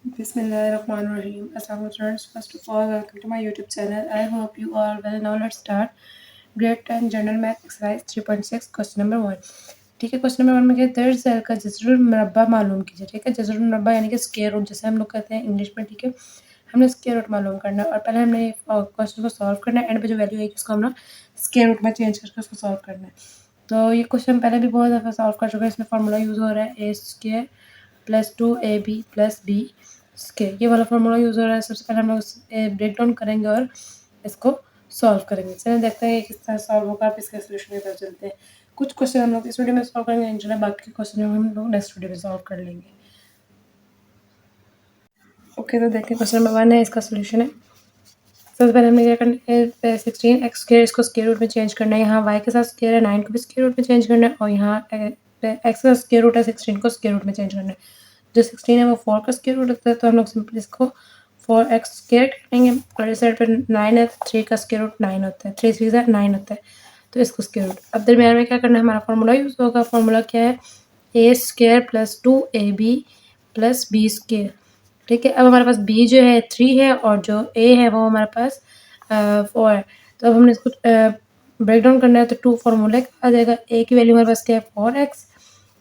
Bismillahirrahmanirrahim. Assalamu friends. First of all, welcome to my YouTube channel. I hope you are well. Now let's start. Grade 10 General Math Exercise 3.6 Question number 1. ठीक है, question number 1 में क्या है, दर्ज cell का जज़रुल मुरब्बा मालूम कीजिए। ठीक है, जज़रुल मुरब्बा यानी कि स्क्वायर रूट जैसे हम लोग कहते हैं इंग्लिश में। ठीक है, हमने स्क्वायर रूट मालूम करना है और पहले हमने क्वेश्चन को सॉल्व करना है। एंड पे जो वैल्यू आएगी उसको हम लोग स्क्वायर रूट में चेंज करके उसको सॉल्व करना है। तो ये क्वेश्चन पहले भी बहुत दफ़ा सॉल्व कर चुके हैं। इसमें फार्मूला यूज़ हो रहा है a² + 2ab + b स्क्वायर, ये वाला फार्मूला यूज़ हो रहा है। सबसे पहले हम लोग ब्रेक डाउन करेंगे और इसको सॉल्व करेंगे। चलिए देखते हैं किस तरह सॉल्व होगा। आप इसका सोल्यूशन की तरफ चलते हैं। कुछ क्वेश्चन हम लोग इस वीडियो में सॉल्व करेंगे इंशाल्लाह, बाकी के क्वेश्चन हम लोग नेक्स्ट वीडियो में सॉल्व कर लेंगे। ओके, तो देखिए क्वेश्चन नंबर 1 है, इसका सोल्यूशन है। सबसे पहले हमें क्या करना है, 16x² इसको स्क्वायर रूट में चेंज करना है। यहाँ y के साथ स्क्वायर है, 9 को भी स्क्वायर रूट में चेंज करना है और यहाँ x का स्क्वायर रूट है, 16 को स्क्वायर रूट में चेंज करना है। जो 16 है वो 4 का स्क्वायर रूट होता है, तो हम लोग सिंपली इसको 4x² करेंगे और इस साइड पर 9 है, 3 का स्क्वायर रूट 9 होता है, 3 3 9 होता है, तो इसको स्क्वायर रूट। अब दरम्यान में क्या करना है, हमारा फार्मूला यूज़ होगा। फार्मूला क्या है, a² + 2ab + b²। ठीक है, अब हमारे पास b जो है 3 है और जो a है वो हमारे पास 4 है। तो अब हमने इसको ब्रेक डाउन करना है, तो 2 फार्मूला आ जाएगा। a की वैल्यू हमारे पास क्या है 4x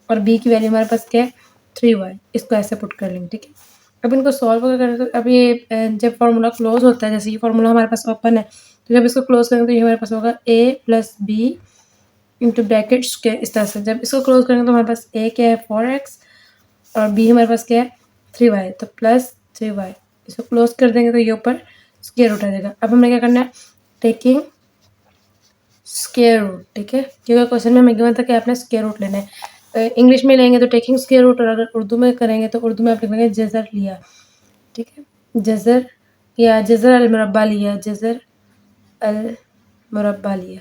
और b की वैल्यू हमारे पास क्या है 3y। इसको ऐसे पुट कर लेंगे। ठीक है, अब इनको सॉल्व अगर करें तो अब ये जब फार्मूला क्लोज होता है, जैसे ये फार्मूला हमारे पास ओपन है, तो जब इसको क्लोज करेंगे तो ये हमारे पास होगा a + b इंटू ब्रैकेट्स के इस तरह से। जब इसको क्लोज करेंगे तो हमारे पास a क्या है 4x और b हमारे पास क्या है 3y, तो +3y। इसको क्लोज कर देंगे तो ये ऊपर स्क्वायर रूट आ जाएगा। अब हमें क्या करना है, टेकिंग स्क्वायर रूट। ठीक है, क्योंकि क्वेश्चन में हमें गिवन था कि आपने स्क्वायर रूट लेना है। इंग्लिश में लेंगे तो टेकिंग स्क्वायर रूट, और अगर उर्दू में करेंगे तो उर्दू में आप लिखेंगे जज़र लिया। ठीक है, जज़र या जज़र अल मुरब्बा लिया, जज़र अल मुरब्बा लिया।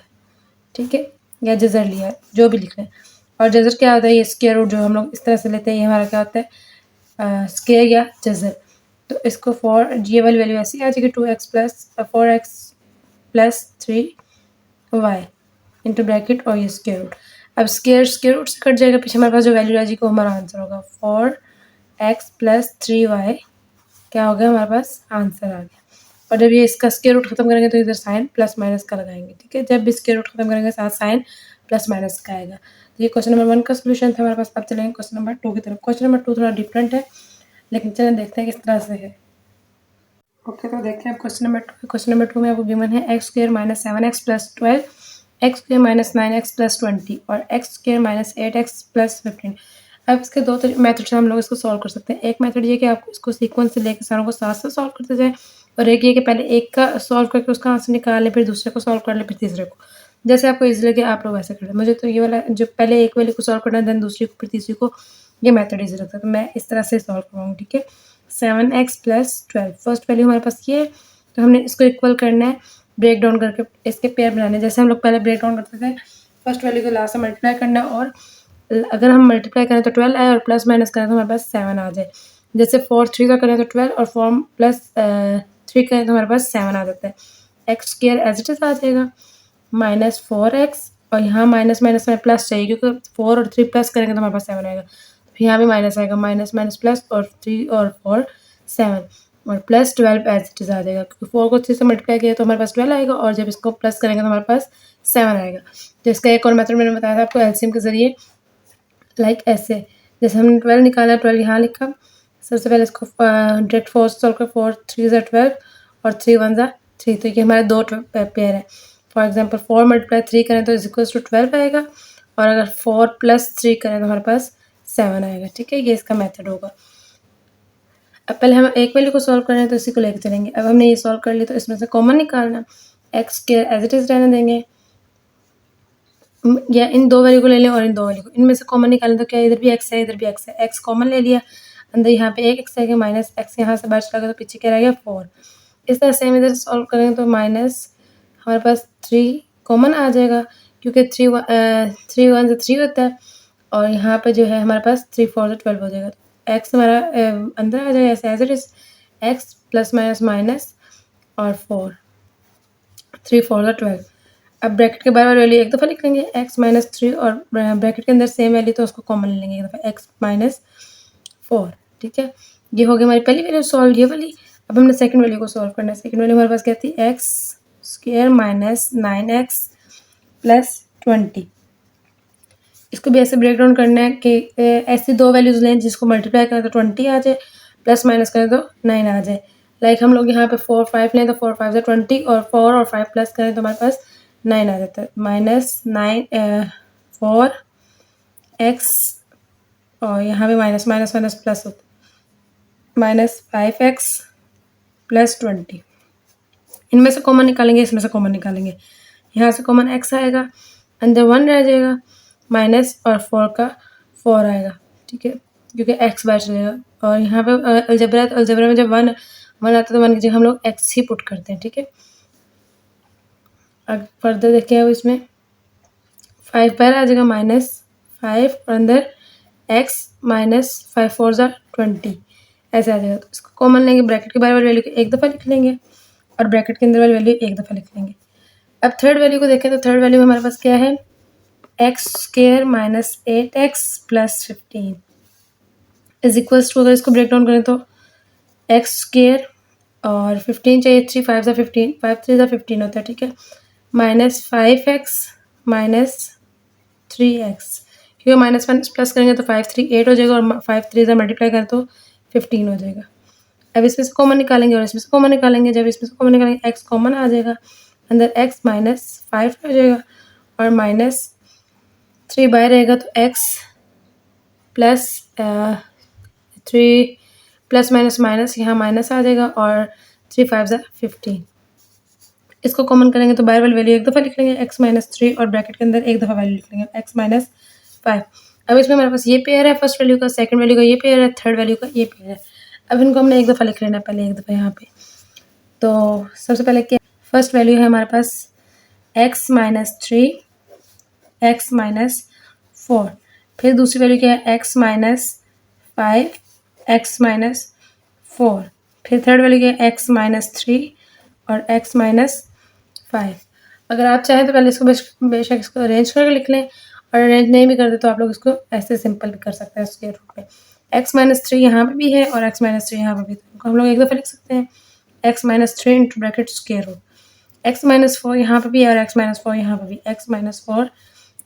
ठीक है, या जज़र लिया, जो भी लिख रहे हैं। और जज़र क्या होता है, ये स्क्वायर रूट जो हम लोग इस तरह से लेते हैं, ये हमारा क्या होता है स्क्वायर या जज़र। तो इसको ये वाली वैल्यू ऐसी आ जाएगी 2x + 4x + 3y into bracket और ये स्क्वायर रूट। अब स्क्वायर रूट से कट जाएगा, पीछे हमारे पास जो वैल्यू आ जाएगी वो हमारा आंसर होगा। 4x + 3y क्या हो गया, हमारे पास आंसर आ गया। और जब ये इसका स्क्वायर रूट खत्म करेंगे तो इधर साइन प्लस माइनस का लगाएंगे। ठीक है, जब भी स्क्वायर रूट खत्म करेंगे साथ साइन प्लस माइनस का आएगा। तो ये क्वेश्चन नंबर 1 का सोल्यूशन था हमारे पास। अब चलेंगे क्वेश्चन नंबर 2 की तरफ। क्वेश्चन नंबर 2 थोड़ा डिफरेंट है, लेकिन चलें देखते हैं किस तरह से है। ओके, तो देखते हैं अब क्वेश्चन नंबर 2। क्वेश्चन नंबर 2 में आपको गिवन है x² - 7x + 12, x² - 9x + 20 और x² - 8x + 15। अब इसके दो मेथड से हम लोग इसको सॉल्व कर सकते हैं। एक मेथड ये कि आप इसको सीक्वेंस से लेकर सारों को साथ साथ सॉल्व करते जाएं, और एक ये कि पहले एक का सॉल्व करके उसका आंसर निकाल लें, फिर दूसरे को सॉल्व कर लें, फिर तीसरे को। जैसे आपको ईजी लगे आप लोग वैसे करें। मुझे तो ये वाला जो पहले एक वाले को सॉल्व करना है देन दूसरी को फिर तीसरी को, ये मेथड ईजी लगता है, तो मैं इस तरह से सॉल्व करवाऊँगी। ठीक है, 7x + 12 फर्स्ट वैल्यू हमारे पास ये है, तो हमने इसको इक्वल करना है ब्रेक डाउन करके, इसके पेयर बनाने हैं। जैसे हम लोग पहले ब्रेक डाउन करते थे, फर्स्ट वैल्यू को लास्ट से मल्टीप्लाई करना है, और अगर हम मल्टीप्लाई करें तो 12 आए और प्लस माइनस करें तो हमारे पास 7 आ जाए। जैसे 4 3 का करें तो 12 और 4 + 3 करें तो हमारे पास 7 आ जाता है। x² एज इट इज़ आ जाएगा -4x, और यहाँ माइनस माइनस में प्लस चाहिए क्योंकि 4 और 3 प्लस करेंगे तो हमारे पास 7 आएगा। फिर यहाँ भी माइनस आएगा, माइनस माइनस प्लस, और 3 और 4 7 और +12 एज इट इज़ आ जाएगा, क्योंकि 4 को 3 से मल्टीप्लाई किया तो हमारे पास 12 आएगा, और जब इसको प्लस करेंगे तो हमारे पास 7 आएगा। तो इसका एक और मेथड मैंने बताया था आपको एलसीएम के ज़रिए, लाइक ऐसे। जैसे हमने 12 निकाला, 12 यहाँ लिखा। सबसे पहले इसको डायरेक्ट 4 सॉल्व कर, 4 3 ज़ा 12 और 3 1 ज़ा 3, तो ये हमारे दो पेयर है। फॉर एग्जांपल 4 × 3 करें तो इक्वल्स टू 12 आएगा, और अगर 4 + 3 करें तो हमारे पास 7 आएगा। ठीक है, ये इसका मेथड होगा। अब पहले हम एक वैल्यू को सॉल्व कर रहे हैं तो इसी को लेकर चलेंगे। अब हमने ये सॉल्व कर लिया तो इसमें से कॉमन निकालना, x² एज इट इज़ रहने देंगे, या इन दो वैल्यू को ले लें और इन दो वैल्यू को, इनमें से कॉमन निकालें तो क्या, इधर भी x है इधर भी x है, x कॉमन ले लिया, अंदर यहाँ पे एक x है, माइनस x यहाँ से बाहर चला गया तो पीछे क्या रह गया 4। इस तरह से हम इधर सॉल्व करेंगे तो माइनस हमारे पास 3 कॉमन आ जाएगा, क्योंकि 3 1 से 3 होता है, और यहाँ पे जो है हमारे पास 3 4 से 12 हो जाएगा। तो x हमारा अंदर आ जाएगा ऐसे as it is, x plus minus minus और 4 3 4 से 12। अब ब्रैकेट के बाहर वाली वैल्यू एक दफ़ा लिख लेंगे x - 3, और ब्रैकेट के अंदर सेम वैल्यू तो उसको कॉमन ले लेंगे एक दफ़ा x - 4। ठीक है, ये हो गई हमारी पहली वैल्यू सॉल्व, ये वाली। अब हमने सेकंड वैल्यू को सॉल्व करना है। सेकंड वैल्यू हमारे पास क्या थी, x square minus 9x plus 20। इसको भी ऐसे ब्रेक डाउन करना है कि ऐसी दो वैल्यूज लें जिसको मल्टीप्लाई करें तो 20 आ जाए, प्लस माइनस करें तो 9 आ जाए। लाइक हम लोग यहाँ पे 4 5 लें तो 4 5 से 20 और 4 और 5 प्लस करें तो हमारे पास 9 आ जाता है। -9 4 एक्स और यहाँ पे माइनस माइनस माइनस प्लस होता है, -5x प्लस 20। इनमें से कॉमन निकालेंगे, इसमें से कॉमन निकालेंगे। यहाँ से कॉमन x आएगा, अंदर 1 रह जाएगा, माइनस और 4 का 4 आएगा, ठीक है, क्योंकि x बाहर चलेगा। और यहाँ पे अलजेब्रा में जब 1 आता है तो 1 की जगह हम लोग x ही पुट करते हैं, ठीक है। अब फर्दर देखिए, अब इसमें 5 बाहर आ जाएगा, -5 और अंदर x -5 4 ज़ा 20 ऐसे आ जाएगा। तो इसको कॉमन लेंगे, ब्रैकेट के बाहर वाली वैल्यू को एक दफ़ा लिख लेंगे और ब्रैकेट के अंदर वाली वैल्यू एक दफ़ा लिख लेंगे। अब थर्ड वैल्यू को देखें तो थर्ड वैल्यू हमारे पास क्या है, x square minus 8x plus 15 is equals to, अगर इसको ब्रेक डाउन करें तो एक्स स्क्वायर और 15 चाहिए, 3 5 ज़ा 15, 5 3 ज़ा 15 होता है, ठीक है, -5x -3x, क्योंकि माइनस माइनस प्लस करेंगे तो 5 3 8 हो जाएगा और 5 3 ज़ा मल्टीप्लाई करें तो 15 हो जाएगा। अब इसमें से कॉमन निकालेंगे और इसमें से कॉमन निकालेंगे। जब इसमें से कॉमन निकालेंगे एक्स कॉमन आ जाएगा, अंदर x -5 हो जाएगा और -3 बाहर रहेगा तो x plus 3 plus minus minus यहाँ माइनस आ जाएगा और 3 5 ज़ा 15। इसको कॉमन करेंगे तो बाहर वाली वैल्यू एक दफ़ा लिख लेंगे, x -3 और ब्रैकेट के अंदर एक दफ़ा वैल्यू लिख लेंगे, x -5। अब इसमें हमारे पास ये पेयर है फर्स्ट वैल्यू का, सेकंड वैल्यू का ये पेयर है, थर्ड वैल्यू का ये पेयर है। अब इनको हमने एक दफ़ा लिख लेना है, पहले एक दफ़ा यहाँ पे। तो सबसे पहले क्या, फर्स्ट वैल्यू है हमारे पास x -3 x -4, फिर दूसरी वैल्यू क्या है x -5 x -4, फिर थर्ड वैल्यू क्या है x -3 और x -5। अगर आप चाहें तो पहले इसको बेशक इसको अरेंज करके लिख लें, और अरेंज नहीं भी करते तो आप लोग इसको ऐसे सिंपल भी कर सकते हैं स्क्वायर रूट पे। x -3 यहाँ पे भी है और x -3 यहाँ पे भी, तो हम लोग एक दफ़ा लिख सकते हैं x -3 into bracket square root, x -4 यहाँ पे भी है और x -4 यहाँ पे भी, x -4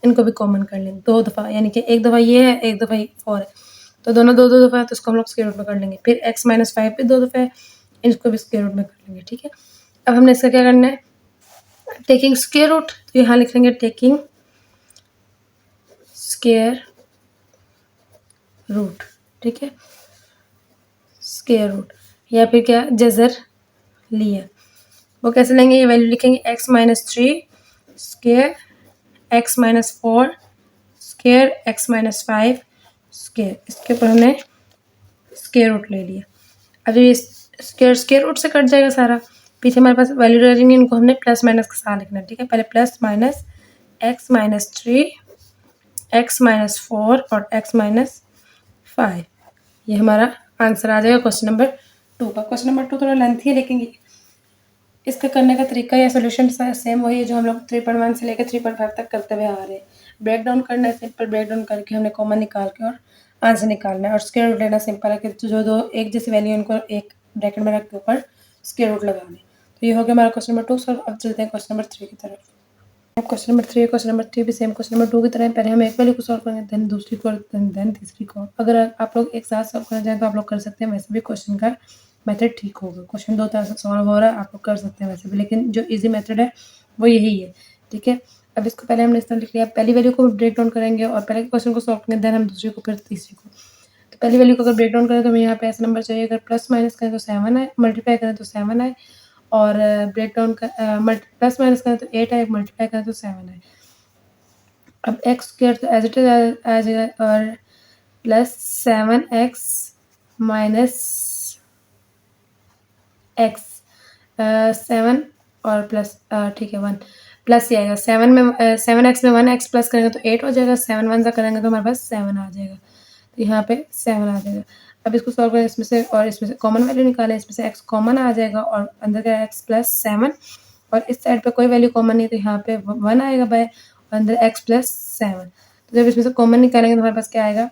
इनको भी कॉमन कर लेंगे दो दफ़ा, यानी कि एक दफ़ा ये है एक दफ़ा 4 है, तो दोनों दो दो दफ़ा है तो इसको हम लोग स्क्वायर रूट में कर लेंगे। फिर x -5 भी दो दफ़ा है, इसको भी स्क्वायर रूट में कर लेंगे, ठीक है। अब हमने इसका क्या करना है, टेकिंग स्क्वायर रूट, तो यहाँ लिख लेंगे टेकिंग स्क्वायर रूट, ठीक है, स्क्वायर रूट, या फिर क्या जज़र लिया, वो कैसे लेंगे, ये वैल्यू लिखेंगे x -3 square x -4 square x -5 square, इसके ऊपर हमने स्क्वायर रूट ले लिया। अब ये स्क्वायर रूट से कट जाएगा सारा, पीछे हमारे पास वैल्यू रह जाएंगे, इनको हमने प्लस माइनस के साथ लिखना है, ठीक है। पहले प्लस माइनस x -3 x -4 और x -5, ये हमारा आंसर आ जाएगा क्वेश्चन नंबर 2 का। क्वेश्चन नंबर 2 थोड़ा लेंथी है, लेकिन इसका करने का तरीका या सोल्यूशन सेम वही है जो हम लोग 3.1 से लेकर 3.5 तक करते हुए आ रहे हैं। ब्रेक डाउन करना है, सिंपल ब्रेक डाउन करके हमने कॉमन निकाल के और आंसर निकालना है, और स्क्वायर रूट लेना सिंपल है कि जो दो एक जैसी वैल्यू उनको एक ब्रैकेट में रख के ऊपर स्क्वायर रूट लगाने। तो ये हो गया हमारा क्वेश्चन नंबर 2 सॉल्व। अब चलते हैं क्वेश्चन नंबर 3 की तरफ। अब क्वेश्चन नंबर 3 भी सेम क्वेश्चन नंबर 2 की तरह है, पहले हम एक वैल्यू को सॉल्व करेंगे, देन दूसरी को, देन तीसरी को। अगर आप लोग एक साथ सॉल्व करना चाहें तो आप लोग कर सकते हैं, वैसे भी क्वेश्चन का मेथड ठीक होगा। क्वेश्चन दो तरह से सॉल्व हो रहा है, आप लोग कर सकते हैं वैसे भी, लेकिन जो इजी मेथड है वो यही है, ठीक है। अब इसको पहले हमने इस तरह लिख लिया, पहली वैल्यू को ब्रेक डाउन करेंगे और पहले क्वेश्चन को सॉल्व करेंगे, देन हम दूसरी को, फिर तीसरी को। तो पहली वैल्यू को अगर ब्रेक डाउन करें तो हमें यहाँ पे ऐसा नंबर चाहिए, अगर प्लस माइनस करें तो 7 आए, मल्टीप्लाई करें तो 7 आए, और ब्रेक डाउन का प्लस माइनस करें तो 8 आए, मल्टीप्लाई करें तो 7 आए। अब एक्स स्क्वायर तो एज इट इज आ जाएगा, और प्लस 7x माइनस एक्स 7 और प्लस ठीक है 1 प्लस ही आएगा, 7x में 1x प्लस करेंगे तो 8 हो जाएगा, 7 1 सा करेंगे तो हमारे पास 7 आ जाएगा, तो यहाँ पे 7 आ जाएगा। अब इसको सॉल्व करें, इसमें से और इसमें से कॉमन वैल्यू निकालें, इसमें से x कॉमन आ जाएगा और अंदर का x प्लस 7, और इस साइड पे कोई वैल्यू कॉमन नहीं तो यहाँ पे 1 आएगा बाय, और अंदर x प्लस 7। तो जब इसमें से कॉमन निकालेंगे तो हमारे पास क्या आएगा,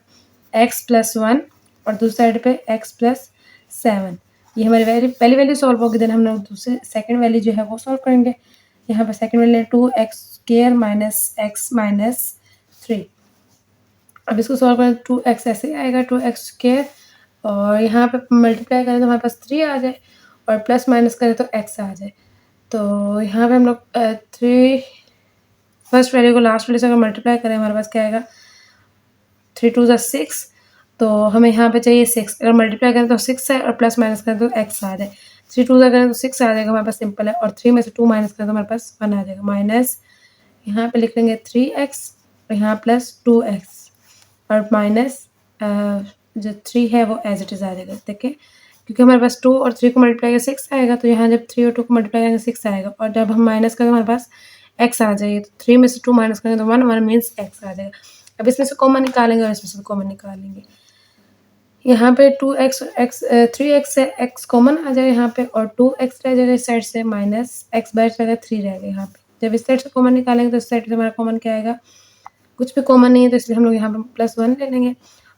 x प्लस 1 और दूसरी साइड पे x प्लस 7। ये हमारी पहली वैल्यू सॉल्व होगी, देन हम लोग दूसरे सेकंड वैल्यू जो है वो सॉल्व करेंगे। यहाँ पर second value 2x² minus x minus 3। अब इसको सॉल्व करें 2x ऐसे आएगा 2x² और यहाँ पे मल्टीप्लाई करें तो हमारे पास 3 आ जाए और प्लस माइनस करें तो x आ जाए। तो यहाँ पे हम लोग 3 फर्स्ट वैल्यू को लास्ट वैल्यू से अगर मल्टीप्लाई करें हमारे पास क्या आएगा 3 2 6। तो हमें यहाँ पे चाहिए 6, अगर मल्टीप्लाई करें तो 6 है और प्लस माइनस करें तो x आ जाए। 3 2 करें तो 6 आ जाएगा हमारे पास, सिंपल है। और 3 में से 2 माइनस करें तो हमारे पास 1 आ जाएगा। माइनस यहाँ पे लिख लेंगे 3x और यहाँ प्लस 2x और माइनस जो 3 है वो एज इट इज़ आ जाएगा। देखिए क्योंकि हमारे पास 2 और 3 को मल्टीप्लाई करें 6 आएगा, तो यहाँ जब 3 और 2 को मल्टीप्लाई करेंगे 6 आएगा और जब हम माइनस करें तो हमारे पास x आ जाएगी। तो 3 में से 2 माइनस करेंगे तो 1 मीन्स x आ जाएगा। अब इसमें से कॉमन निकालेंगे और इसमें से कॉमन निकालेंगे। यहाँ पे 3x से x कॉमन आ जाएगा यहाँ पे और 2x रह जाएगा इस साइड से, माइनस x बाहर जाएगा 3 रहेगा यहाँ पे। जब इस साइड से कॉमन निकालेंगे तो इस साइड से हमारा कॉमन क्या आएगा, कुछ भी कॉमन नहीं है तो इसलिए हम लोग यहाँ पे +1 ले लेंगे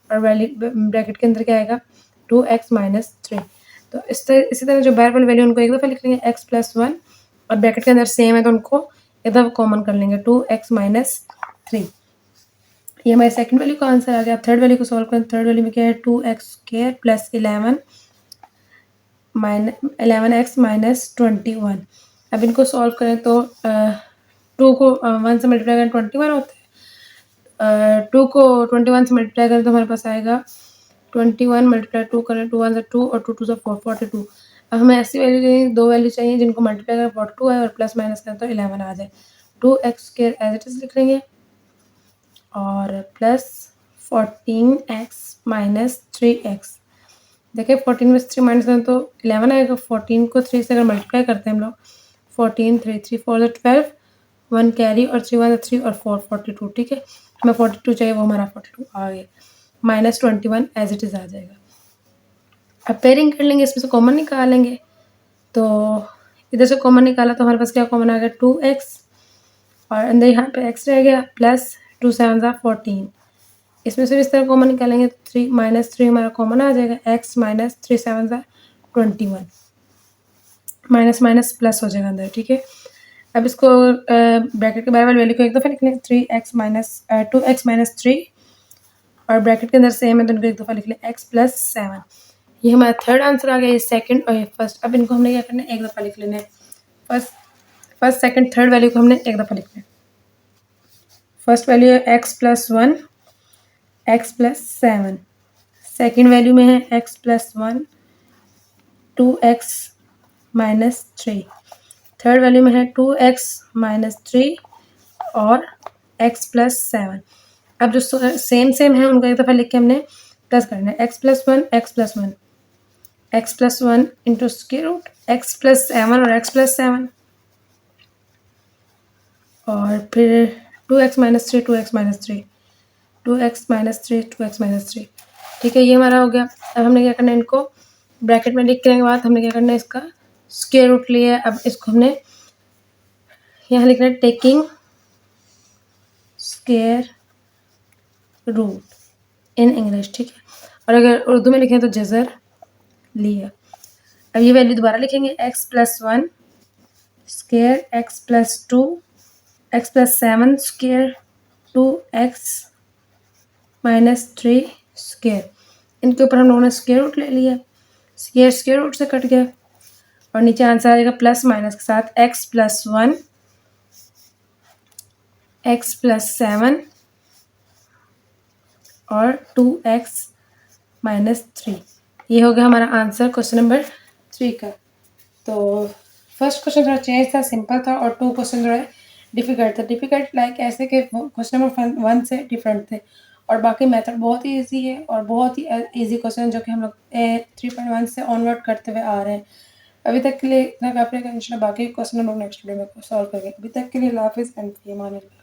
और वैल्यू ब्रैकेट के अंदर क्या आएगा 2x माइनस 3। तो इसी तरह जो बाहर वाली वैल्यू उनको एक दफ़ा लिख लेंगे x +1 और ब्रैकेट के अंदर सेम है तो उनको एक दफ़ा कॉमन कर लेंगे 2x माइनस 3। ये हमारे सेकंड वैल्यू का आंसर आ गया। थर्ड वैल्यू को सॉल्व करें, थर्ड वैल्यू में क्या है 2x² प्लस 11x माइनस 21। अब इनको सॉल्व करें तो 2 को 1 से मल्टीप्लाई करें 21 होता है। 2 को 21 से मल्टीप्लाई करें तो हमारे पास आएगा 21 मल्टीप्लाई 2 करें 2 1 2 और 2 2 4 42। अब हमें ऐसी वैल्यू चाहिए, दो वैल्यू चाहिए जिनको मल्टीप्लाई करें 42 है और प्लस माइनस करें तो 11 आ जाए। 2x² एज इट इज़ लिख लेंगे और प्लस 14x माइनस 3x। देखिए 14 में से 3 माइनस करें तो 11 आएगा। 14 को 3 से अगर मल्टीप्लाई करते हैं हम लोग 14 3 3 4 12, 1 कैरी और 3 1 3 और 4 42। ठीक है, हमें 42 चाहिए, वो हमारा 42 आ गया। माइनस 21 एज इट इज़ आ जाएगा। अब पेयरिंग कर लेंगे, इसमें से कॉमन निकालेंगे। तो इधर से कॉमन निकाला तो हमारे पास क्या कॉमन आ गया 2x और अंदर यहाँ पे x रह गया प्लस 2 7 14। इसमें से इस तरह कॉमन निकालेंगे तो 3 -3 हमारा कॉमन आ जाएगा। x minus 3 7 21, minus minus plus हो जाएगा अंदर। ठीक है, अब इसको ब्रैकेट के बाहर वाली वैल्यू को एक दफ़ा लिख लें 2x माइनस 3 और ब्रैकेट के अंदर सेम है तो इनको एक दफ़ा लिख लें x प्लस 7। ये हमारा थर्ड आंसर आ गया, ये सेकंड और ये फर्स्ट। अब इनको हमने क्या करना है, एक दफ़ा लिख लेना है। फर्स्ट सेकंड थर्ड वैल्यू को हमने एक दफ़ा लिखना है। फर्स्ट वैल्यू है x plus 1 x plus 7। Second value में है x plus 1 2x minus 3। Third value में है 2x माइनस 3 और x प्लस 7। अब जो सेम है उनको एक दफ़ा लिख के हमने प्लस करना है। x plus 1 x plus 1 into square root x plus 7 और x प्लस 7 और फिर 2x minus 3 2x minus 3 2x minus 3 2x minus 3। ठीक है, ये हमारा हो गया। अब हमने क्या करना है, इनको ब्रैकेट में लिख करने के बाद हमने क्या करना है, इसका स्क्वायर रूट लिया है। अब इसको हमने यहाँ लिखना है taking square root in English. ठीक है, और अगर उर्दू में लिखें तो जज़र लिया। अब ये वैल्यू दोबारा लिखेंगे x plus 1 square x plus 2 x plus 7 square 2x minus 3 square. इनके ऊपर हम लोगों ने स्क्वायर रूट ले लिया, स्क्वायर रूट से कट गया और नीचे आंसर आ जाएगा प्लस माइनस के साथ x प्लस 1 x प्लस 7 और 2x माइनस 3। ये हो गया हमारा आंसर क्वेश्चन नंबर 3 का। तो फर्स्ट क्वेश्चन थोड़ा चेंज था, सिंपल था, और 2 क्वेश्चन थोड़ा डिफ़िकल्ट था। डिफ़िकल्ट लाइक ऐसे कि क्वेश्चन नंबर 1 से डिफरेंट थे और बाकी मेथड बहुत ही ईजी है और बहुत ही ईजी क्वेश्चन जो कि हम लोग 3.1 से ऑनवर्ड करते हुए आ रहे हैं। अभी तक के लिए इतना काफ़ी है, इंशाल्लाह बाकी क्वेश्चन हम लोग नेक्स्ट वीडियो में सॉल्व करेंगे। अभी तक के लिए अल्लाह हाफ़िज़ एंड फ़ी अमान अल्लाह।